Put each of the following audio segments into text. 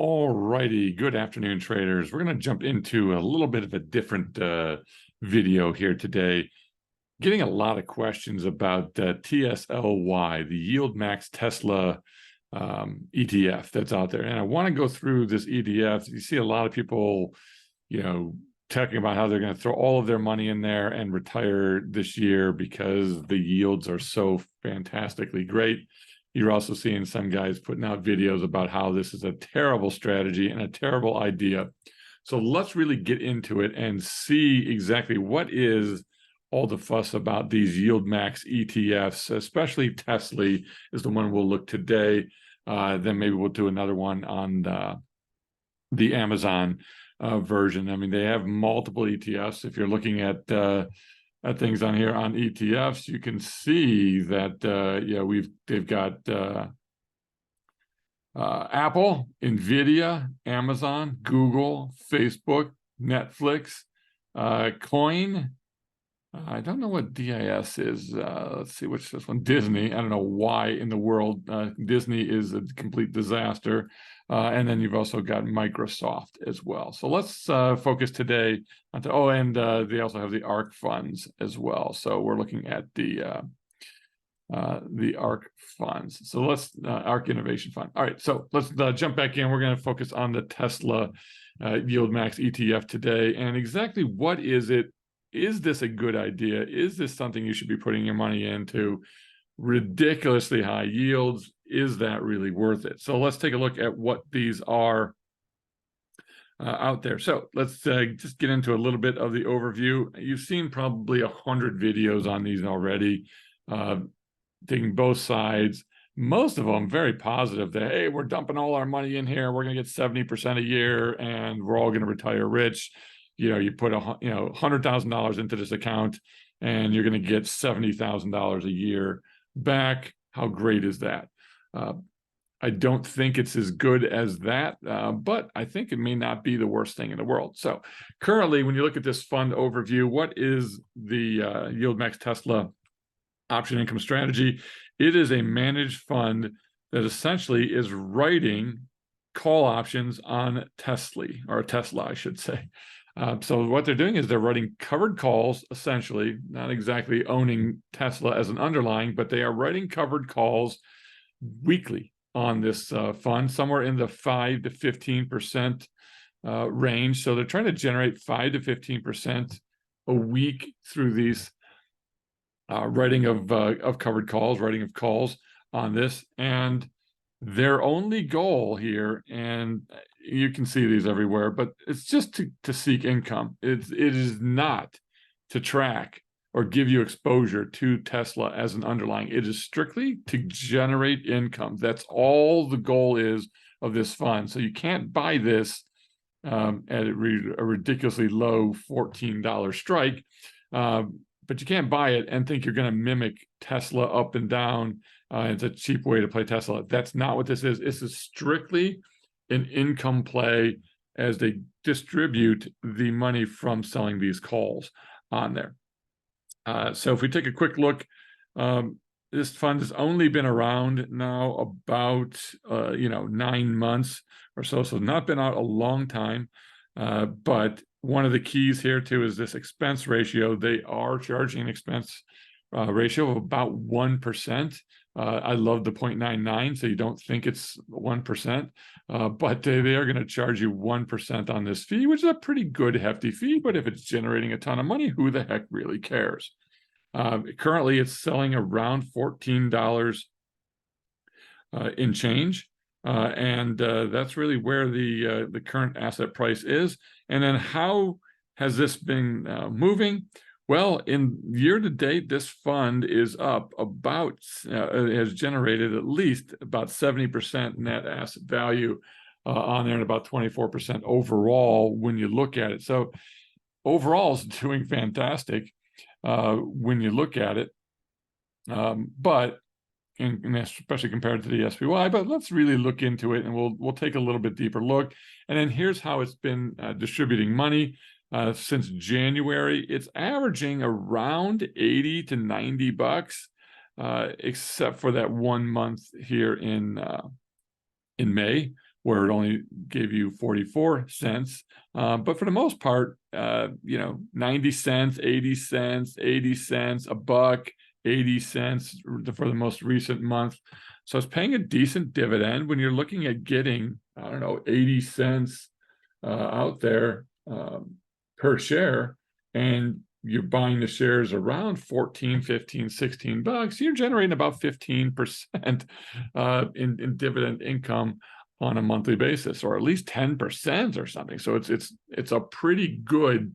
All righty, good afternoon, traders. We're going to jump into a little bit of a different video here today. Getting a lot of questions about TSLY, the YieldMax Tesla ETF that's out there. And I want to go through this ETF. You see a lot of people, talking about how they're going to throw all of their money in there and retire this year because the yields are so fantastically great. You're also seeing some guys putting out videos about how this is a terrible strategy and a terrible idea. So let's really get into it and see exactly what is all the fuss about these YieldMax ETFs, especially TSLY is the one we'll look today. Then maybe we'll do another one on the Amazon version. I mean, they have multiple ETFs. If you're looking at things on here on ETFs, you can see that they've got Apple, Nvidia, Amazon, Google, Facebook, Netflix, Coin. I don't know what DIS is. Let's see which this one. Disney. I don't know why in the world Disney is a complete disaster. And then you've also got Microsoft as well. So let's focus today on and they also have the ARK funds as well. So we're looking at the ARK funds. So let's ARK Innovation Fund. All right, so let's jump back in. We're going to focus on the Tesla YieldMax ETF today. And exactly what is it? Is this a good idea? Is this something you should be putting your money into? Ridiculously high yields. Is that really worth it? So let's take a look at what these are out there. So let's just get into a little bit of the overview. You've seen probably 100 videos on these already, taking both sides. Most of them very positive that, hey, we're dumping all our money in here. We're going to get 70% a year and we're all going to retire rich. You put $100,000 into this account and you're going to get $70,000 a year back. How great is that? I don't think it's as good as that, but I think it may not be the worst thing in the world. So currently, when you look at this fund overview, what is the YieldMax Tesla option income strategy? It is a managed fund that essentially is writing call options on TSLY, or Tesla, I should say. So what they're doing is they're writing covered calls, essentially, not exactly owning Tesla as an underlying, but they are writing covered calls weekly on this fund, somewhere in the 5 to 15% range. So they're trying to generate 5 to 15% a week through these writing of covered calls, writing of calls on this. And their only goal here, and you can see these everywhere, but it's just to seek income. It is not to track or give you exposure to Tesla as an underlying. It is strictly to generate income. That's all the goal is of this fund. So you can't buy this at a ridiculously low $14 strike, but you can't buy it and think you're going to mimic Tesla up and down. It's a cheap way to play Tesla. That's not what this is. This is strictly an income play as they distribute the money from selling these calls on there. So if we take a quick look, this fund has only been around now about 9 months or so, so not been out a long time. But one of the keys here too is this expense ratio. They are charging an expense ratio of about 1%. I love the 0.99, so you don't think it's 1%, but they are going to charge you 1% on this fee, which is a pretty good hefty fee. But if it's generating a ton of money, who the heck really cares? Currently, it's selling around $14 in change, and that's really where the current asset price is. And then how has this been moving? Well, in year to date, this fund is up about, has generated at least about 70% net asset value on there and about 24% overall when you look at it. So overall, it's doing fantastic when you look at it, but and especially compared to the SPY. But let's really look into it, and we'll take a little bit deeper look. And then here's how it's been distributing money. Since January, it's averaging around 80 to 90 bucks, except for that 1 month here in May, where it only gave you 44 cents. But for the most part, 90 cents, 80 cents, 80 cents, a buck, 80 cents for the most recent month. So it's paying a decent dividend when you're looking at getting, 80 cents out there per share, and you're buying the shares around 14, 15, 16 bucks, you're generating about 15% in dividend income on a monthly basis, or at least 10% or something. So it's a pretty good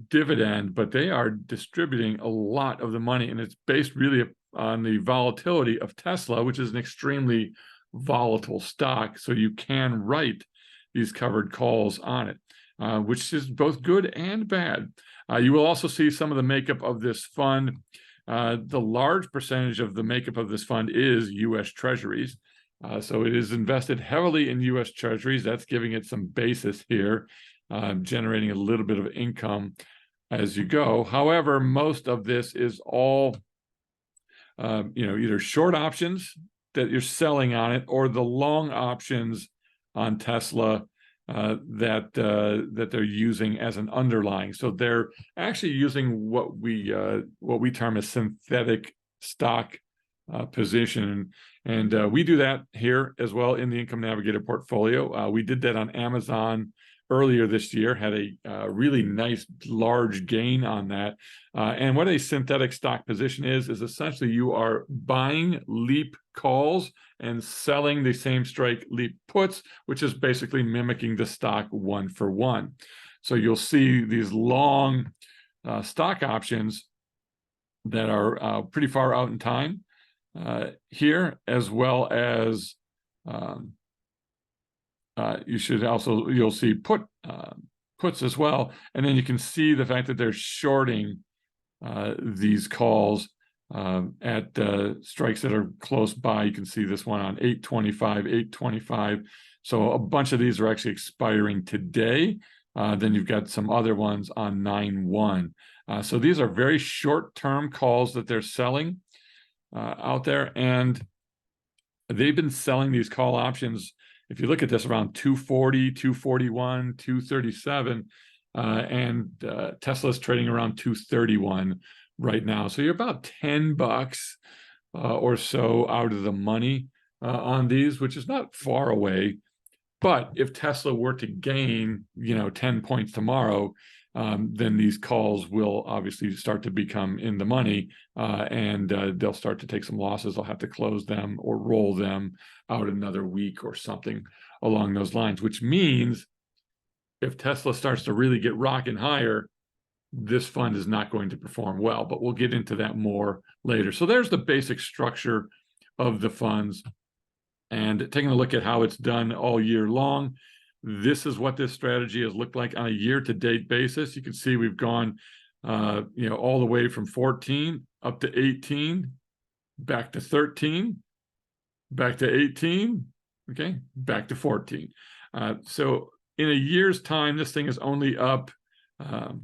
dividend, but they are distributing a lot of the money, and it's based really on the volatility of Tesla, which is an extremely volatile stock. So you can write these covered calls on it, which is both good and bad. You will also see some of the makeup of this fund. The large percentage of the makeup of this fund is U.S. Treasuries. So it is invested heavily in U.S. Treasuries. That's giving it some basis here, generating a little bit of income as you go. However, most of this is all, either short options that you're selling on it, or the long options on Tesla that they're using as an underlying. So they're actually using what we term as synthetic stock position, and we do that here as well in the Income Navigator portfolio. We did that on Amazon earlier this year, had a really nice large gain on that. And what a synthetic stock position is essentially you are buying leap calls and selling the same strike leap puts, which is basically mimicking the stock one for one. So you'll see these long stock options that are pretty far out in time here, as well as you'll see puts as well, and then you can see the fact that they're shorting these calls at strikes that are close by. You can see this one on 825, 825. So a bunch of these are actually expiring today. Then you've got some other ones on 9/1. So these are very short-term calls that they're selling out there, and they've been selling these call options. If you look at this, around 240, 241, 237, and Tesla's trading around 231 right now. So you're about 10 bucks or so out of the money on these, which is not far away. But if Tesla were to gain, 10 points tomorrow, then these calls will obviously start to become in the money, and they'll start to take some losses. They'll have to close them or roll them out another week or something along those lines, which means if Tesla starts to really get rocking higher, this fund is not going to perform well, but we'll get into that more later. So there's the basic structure of the funds, and taking a look at how it's done all year long. This is what this strategy has looked like on a year-to-date basis. You can see we've gone, all the way from 14 up to 18, back to 13, back to 18, okay, back to 14. So in a year's time, this thing is only up about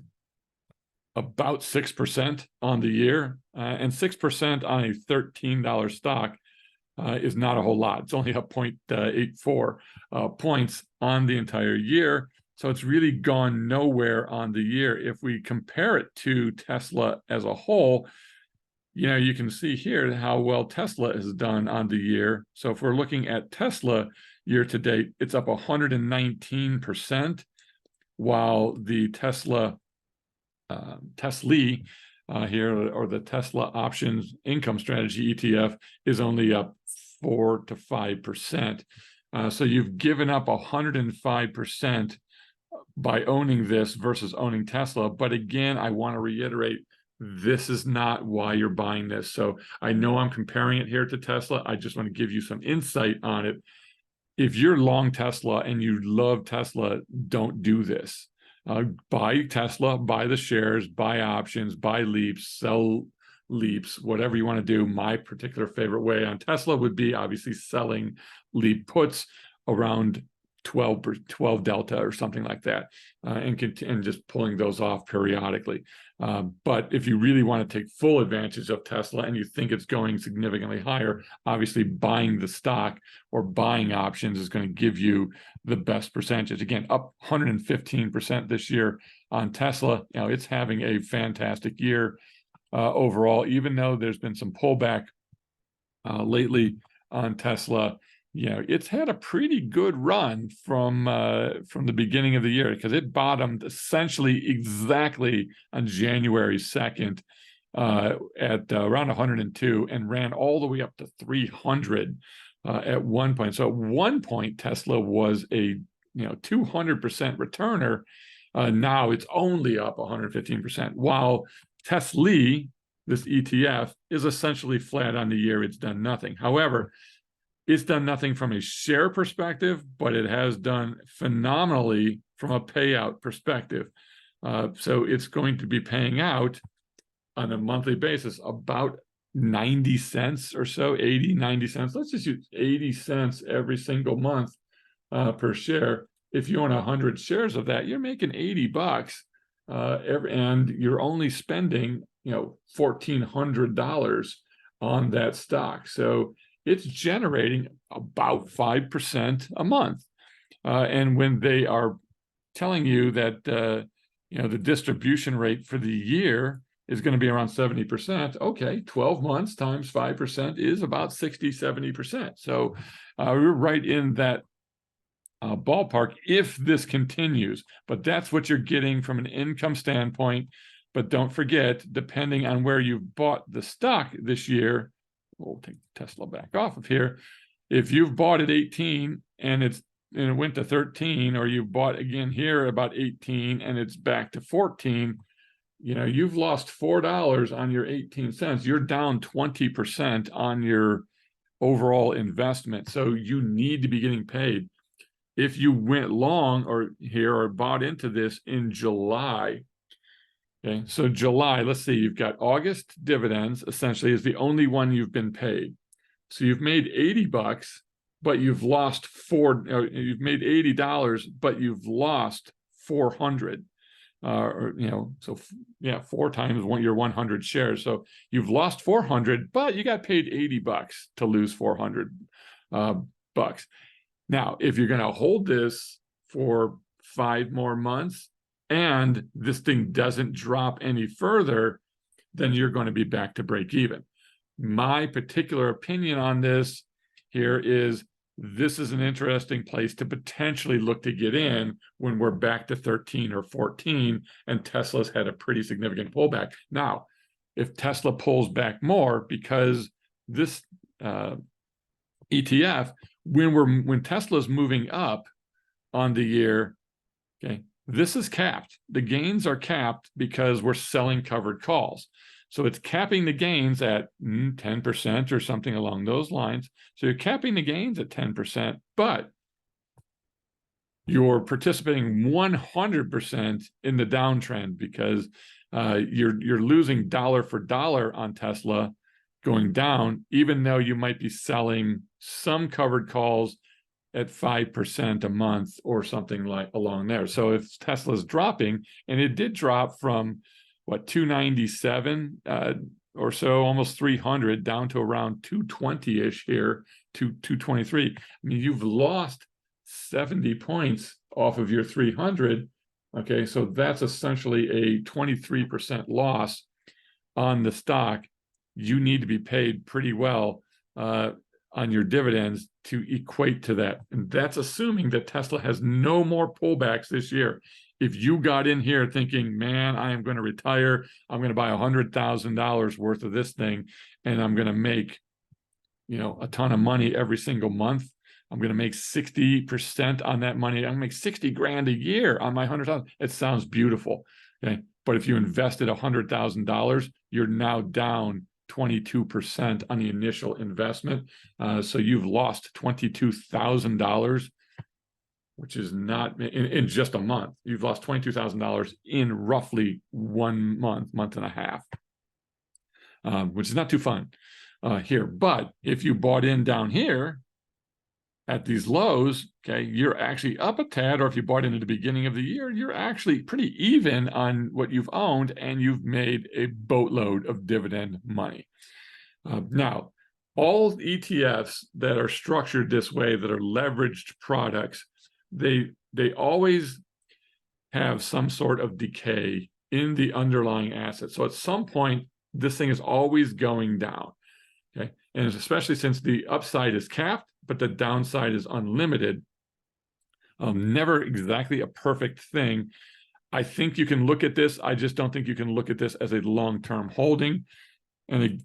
6% on the year, and 6% on a $13 stock is not a whole lot. It's only up 0.84 points on the entire year. So it's really gone nowhere on the year. If we compare it to Tesla as a whole, you can see here how well Tesla has done on the year. So if we're looking at Tesla year to date, it's up 119%, while the TSLY here, or the Tesla Options Income Strategy ETF, is only up 4 to 5%. So you've given up 105% by owning this versus owning Tesla. But again, I want to reiterate, this is not why you're buying this. So I know I'm comparing it here to Tesla. I just want to give you some insight on it. If you're long Tesla and you love Tesla, don't do this. Buy Tesla, buy the shares, buy options, buy leaps, sell leaps, whatever you want to do. My particular favorite way on Tesla would be obviously selling leap puts around 12 delta or something like that, and just pulling those off periodically. But if you really want to take full advantage of Tesla and you think it's going significantly higher, obviously buying the stock or buying options is going to give you the best percentage. Again, up 115% this year on Tesla. You know, it's having a fantastic year overall, even though there's been some pullback lately on Tesla. You know, it's had a pretty good run from the beginning of the year, because it bottomed essentially exactly on January 2nd at around 102 and ran all the way up to 300 at one point. So at one point, Tesla was a 200% returner. Now it's only up 115%, while TSLY, this ETF, is essentially flat on the year. It's done nothing. However, it's done nothing from a share perspective, but it has done phenomenally from a payout perspective. So it's going to be paying out on a monthly basis about 90 cents or so, 80, 90 cents. Let's just use 80 cents every single month per share. If you own 100 shares of that, you're making $80 and you're only spending, $1,400 on that stock. So it's generating about 5% a month. And when they are telling you that, the distribution rate for the year is going to be around 70%, okay, 12 months times 5% is about 60, 70%. So we're right in that ballpark if this continues. But that's what you're getting from an income standpoint. But don't forget, depending on where you've bought the stock this year, we'll take Tesla back off of here. If you've bought at 18 and it went to 13, or you bought again here about 18 and it's back to 14, you've lost $4 on your 18 cents. You're down 20% on your overall investment. So you need to be getting paid. If you went long or bought into this in July, okay, so July, let's see, you've got August dividends, essentially, is the only one you've been paid. So you've made $80, but you've lost you've made $80, but you've lost 400. So yeah, 4 times your 100 shares. So you've lost 400, but you got paid $80 to lose 400 bucks. Now, if you're going to hold this for 5 more months and this thing doesn't drop any further, then you're going to be back to break even. My particular opinion on this here is this is an interesting place to potentially look to get in when we're back to 13 or 14 and Tesla's had a pretty significant pullback. Now, if Tesla pulls back more, because this ETF, when Tesla's moving up on the year, okay, this is capped. The gains are capped because we're selling covered calls. So it's capping the gains at 10% or something along those lines. So you're capping the gains at 10%, but you're participating 100% in the downtrend, because you're losing dollar for dollar on Tesla going down, even though you might be selling some covered calls at 5% a month or something like along there. So if Tesla's dropping, and it did drop from what, 297 or so, almost 300, down to around 220-ish here, to 223. I mean, you've lost 70 points off of your 300. Okay, so that's essentially a 23% loss on the stock. You need to be paid pretty well on your dividends to equate to that. And that's assuming that Tesla has no more pullbacks this year. If you got in here thinking, man, I am going to retire, I'm going to buy $100,000 worth of this thing, and I'm going to make, a ton of money every single month. I'm going to make 60% on that money. I'm going to make 60 grand a year on my 100,000. It sounds beautiful. Okay. But if you invested $100,000, you're now down 22% on the initial investment. So you've lost $22,000, which is not in just a month. You've lost $22,000 in roughly 1 month, month and a half, which is not too fun here. But if you bought in down here, at these lows, okay, you're actually up a tad, or if you bought in at the beginning of the year, you're actually pretty even on what you've owned, and you've made a boatload of dividend money. Now, all ETFs that are structured this way, that are leveraged products, they always have some sort of decay in the underlying asset. So at some point, this thing is always going down. Okay, and especially since the upside is capped, but the downside is unlimited. Never exactly a perfect thing. I think you can look at this. I just don't think you can look at this as a long-term holding. And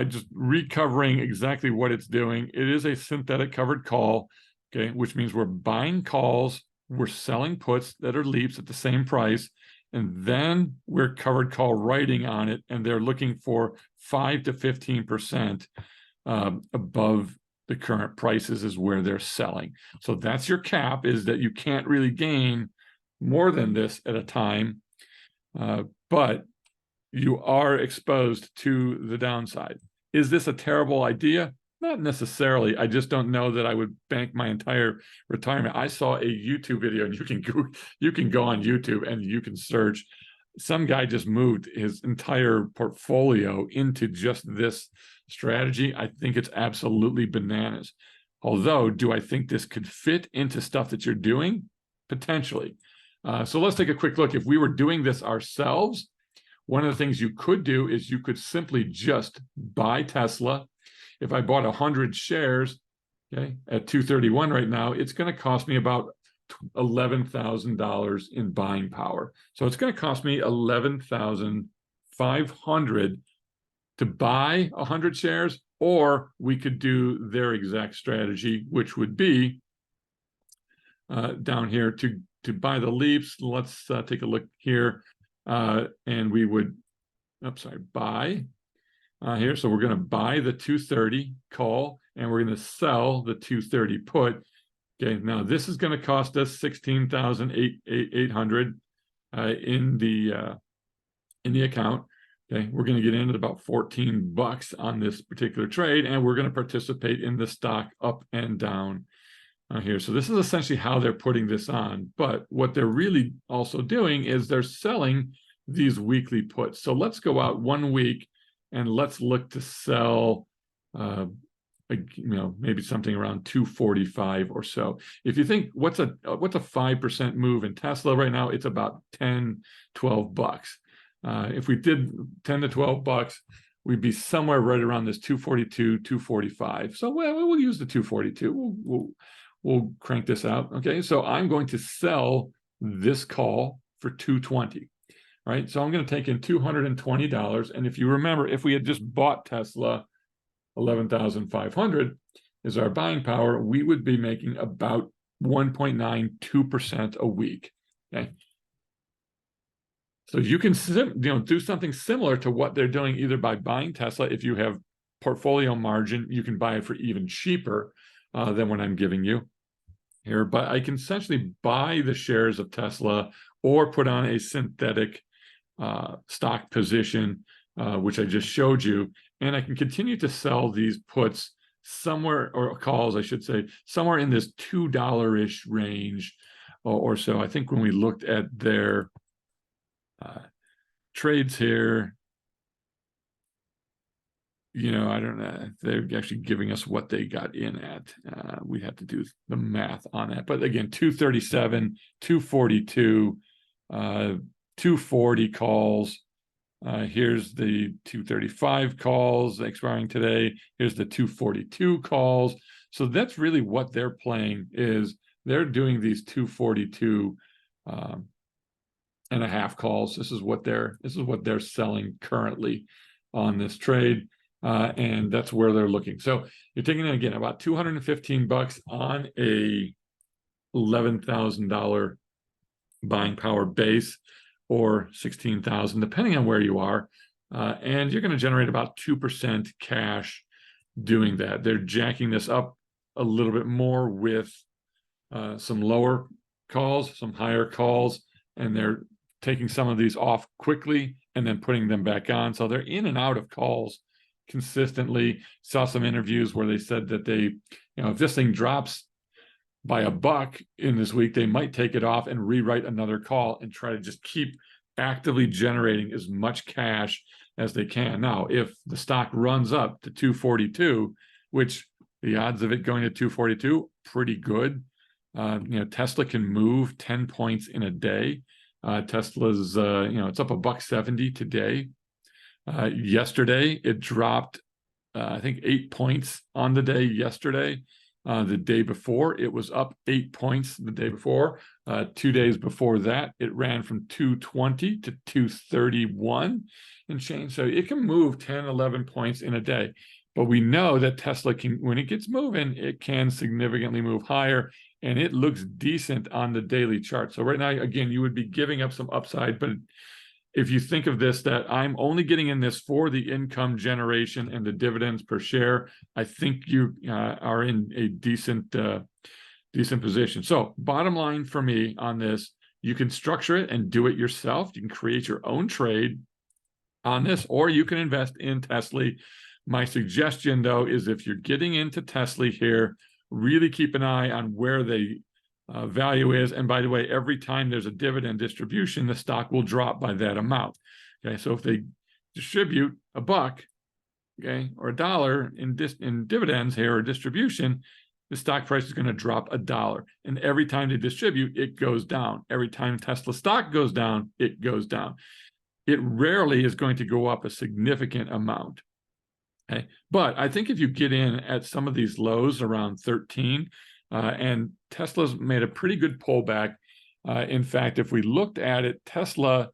just recovering exactly what it's doing. It is a synthetic covered call, okay, which means we're buying calls, we're selling puts that are leaps at the same price, and then we're covered call writing on it, and they're looking for 5 to 15% above the current prices is where they're selling. So that's your cap, is that you can't really gain more than this at a time, but you are exposed to the downside. Is this a terrible idea? Not necessarily. I just don't know that I would bank my entire retirement. I saw a YouTube video, and you can go on YouTube and you can search. Some guy just moved his entire portfolio into just this strategy. I think it's absolutely bananas. Although, do I think this could fit into stuff that you're doing? Potentially. So let's take a quick look. If we were doing this ourselves, one of the things you could do is you could simply just buy Tesla. If I bought 100 shares, okay, at 231 right now, it's going to cost me about $11,000 in buying power. So it's going to cost me $11,500 to buy 100 shares, or we could do their exact strategy, which would be down here to buy the leaps. Let's take a look here. And we would, buy here. So we're going to buy the 230 call, and we're going to sell the 230 put. Okay, now this is going to cost us $16,800 in the account. Okay, we're going to get in at about $14 on this particular trade, and we're going to participate in the stock up and down here. So this is essentially how they're putting this on. But what they're really also doing is they're selling these weekly puts. So let's go out 1 week and let's look to sell, maybe something around 245 or so. If you think what's a 5% move in Tesla right now, it's about 10, 12 bucks. If we did 10 to 12 bucks, we'd be somewhere right around this 242, 245. So we'll use the 242. We'll crank this out. Okay, so I'm going to sell this call for 220. Right, so I'm going to take in $220. And if you remember, if we had just bought Tesla, 11,500 is our buying power, we would be making about 1.92% a week. Okay, so you can do something similar to what they're doing, either by buying Tesla. If you have portfolio margin, you can buy it for even cheaper than what I'm giving you here. But I can essentially buy the shares of Tesla or put on a synthetic stock position, which I just showed you, and I can continue to sell these puts somewhere, or calls, I should say, somewhere in this $2-ish range or so. I think when we looked at their trades here, I don't know, they're actually giving us what they got in at. We have to do the math on that. But again, 237, 242, 240 calls. Here's the 235 calls expiring today. Here's the 242 calls. So that's really what they're playing, is they're doing these 242 and a half calls. This is what they're selling currently on this trade, and that's where they're looking. So you're taking in, again, about $215 on a $11,000 buying power base, or 16,000, depending on where you are, and you're going to generate about 2% cash doing that. They're jacking this up a little bit more with some lower calls, some higher calls, and they're taking some of these off quickly and then putting them back on. So they're in and out of calls consistently. Saw some interviews where they said that they, if this thing drops by a buck in this week, they might take it off and rewrite another call and try to just keep actively generating as much cash as they can. Now, if the stock runs up to 242, which the odds of it going to 242, pretty good. Tesla can move 10 points in a day. Tesla's, it's up $1.70 today. Yesterday, it dropped, I think 8 points on the day yesterday. The day before, it was up 8 points the day before. 2 days before that, it ran from 220 to 231 and change. So it can move 10, 11 points in a day. But we know that Tesla can, when it gets moving, it can significantly move higher, and it looks decent on the daily chart. So right now, again, you would be giving up some upside, but if you think of this, that I'm only getting in this for the income generation and the dividends per share, I think you are in a decent position. So bottom line for me on this, you can structure it and do it yourself. You can create your own trade on this, or you can invest in TSLY. My suggestion, though, is if you're getting into TSLY here, really keep an eye on where the value is. And by the way, every time there's a dividend distribution, the stock will drop by that amount. Okay, so if they distribute a buck, okay, or $1 in dividends here or distribution, the stock price is going to drop $1. And every time they distribute, it goes down. Every time Tesla stock goes down, it goes down. It rarely is going to go up a significant amount. Okay, but I think if you get in at some of these lows around 13, and Tesla's made a pretty good pullback. In fact, if we looked at it, Tesla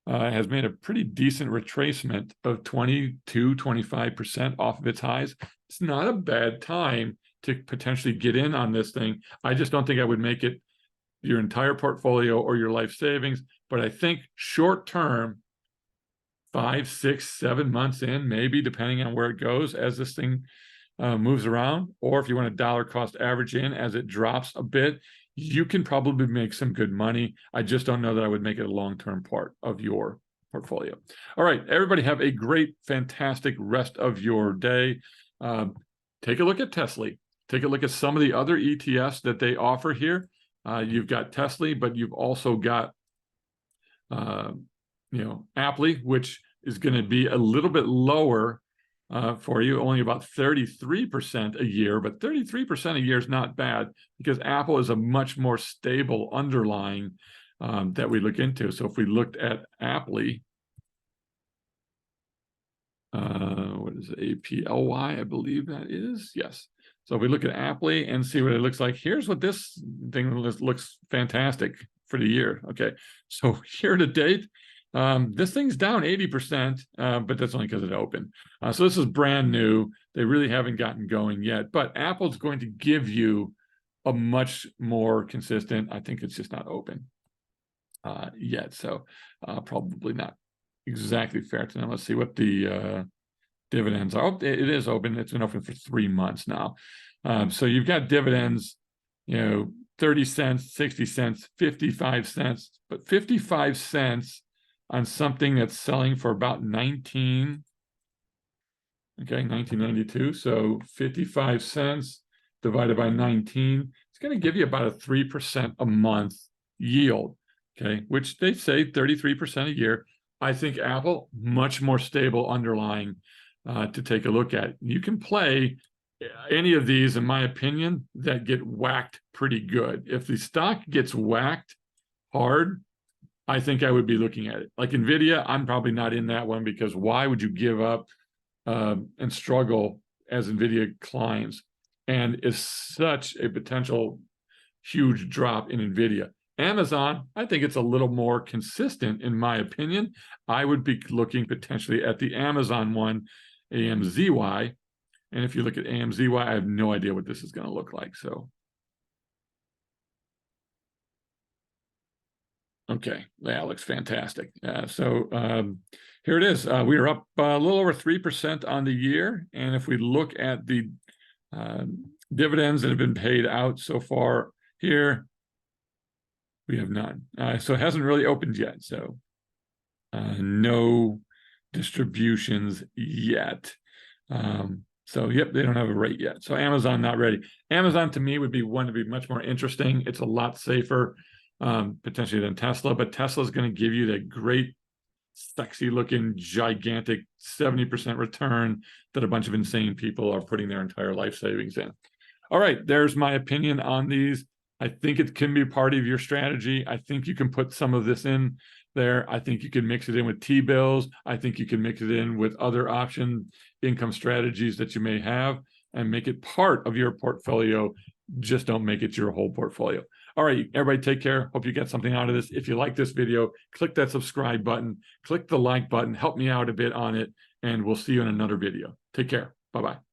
has made a pretty decent retracement of 22, 25% off of its highs. It's not a bad time to potentially get in on this thing. I just don't think I would make it your entire portfolio or your life savings, but I think short term, 5, 6, 7 months in, maybe depending on where it goes as this thing moves around, or if you want a dollar cost average in as it drops a bit, you can probably make some good money. I just don't know that I would make it a long-term part of your portfolio. All right, everybody have a great, fantastic rest of your day. Take a look at TSLY. Take a look at some of the other ETFs that they offer here. You've got TSLY, but you've also got TSLY, which is going to be a little bit lower for you, only about 33% a year, but 33% a year is not bad because Apple is a much more stable underlying that we look into. So if we looked at TSLY, what is it, APLY, I believe that is, yes. So if we look at TSLY and see what it looks like, here's what this thing looks fantastic for the year. Okay, so year to date, this thing's down 80%, but that's only because it opened. So this is brand new. They really haven't gotten going yet, but Apple's going to give you a much more consistent, I think it's just not open yet. So probably not exactly fair to them. Let's see what the dividends are. Oh, it is open. It's been open for 3 months now. So you've got dividends, 30 cents, 60 cents, 55 cents, but 55 cents on something that's selling for about 1992. So 55 cents divided by 19, it's going to give you about a 3% a month yield, okay, which they say 33% a year. I think Apple, much more stable underlying to take a look at. You can play any of these, in my opinion, that get whacked pretty good. If the stock gets whacked hard, I think I would be looking at it. Like NVIDIA, I'm probably not in that one because why would you give up and struggle as NVIDIA climbs? And is such a potential huge drop in NVIDIA. Amazon, I think it's a little more consistent in my opinion. I would be looking potentially at the Amazon one, AMZY. And if you look at AMZY, I have no idea what this is going to look like. So, okay, that looks fantastic. Here it is. We are up a little over 3% on the year. And if we look at the dividends that have been paid out so far here, we have none. So it hasn't really opened yet. So no distributions yet. So, yep, they don't have a rate yet. So Amazon not ready. Amazon to me would be one to be much more interesting. It's a lot safer, potentially than Tesla, but Tesla is going to give you that great, sexy looking, gigantic 70% return that a bunch of insane people are putting their entire life savings in. All right, there's my opinion on these. I think it can be part of your strategy. I think you can put some of this in there. I think you can mix it in with T-bills. I think you can mix it in with other option income strategies that you may have and make it part of your portfolio. Just don't make it your whole portfolio. All right, everybody take care. Hope you get something out of this. If you like this video, click that subscribe button, click the like button, help me out a bit on it, and we'll see you in another video. Take care. Bye-bye.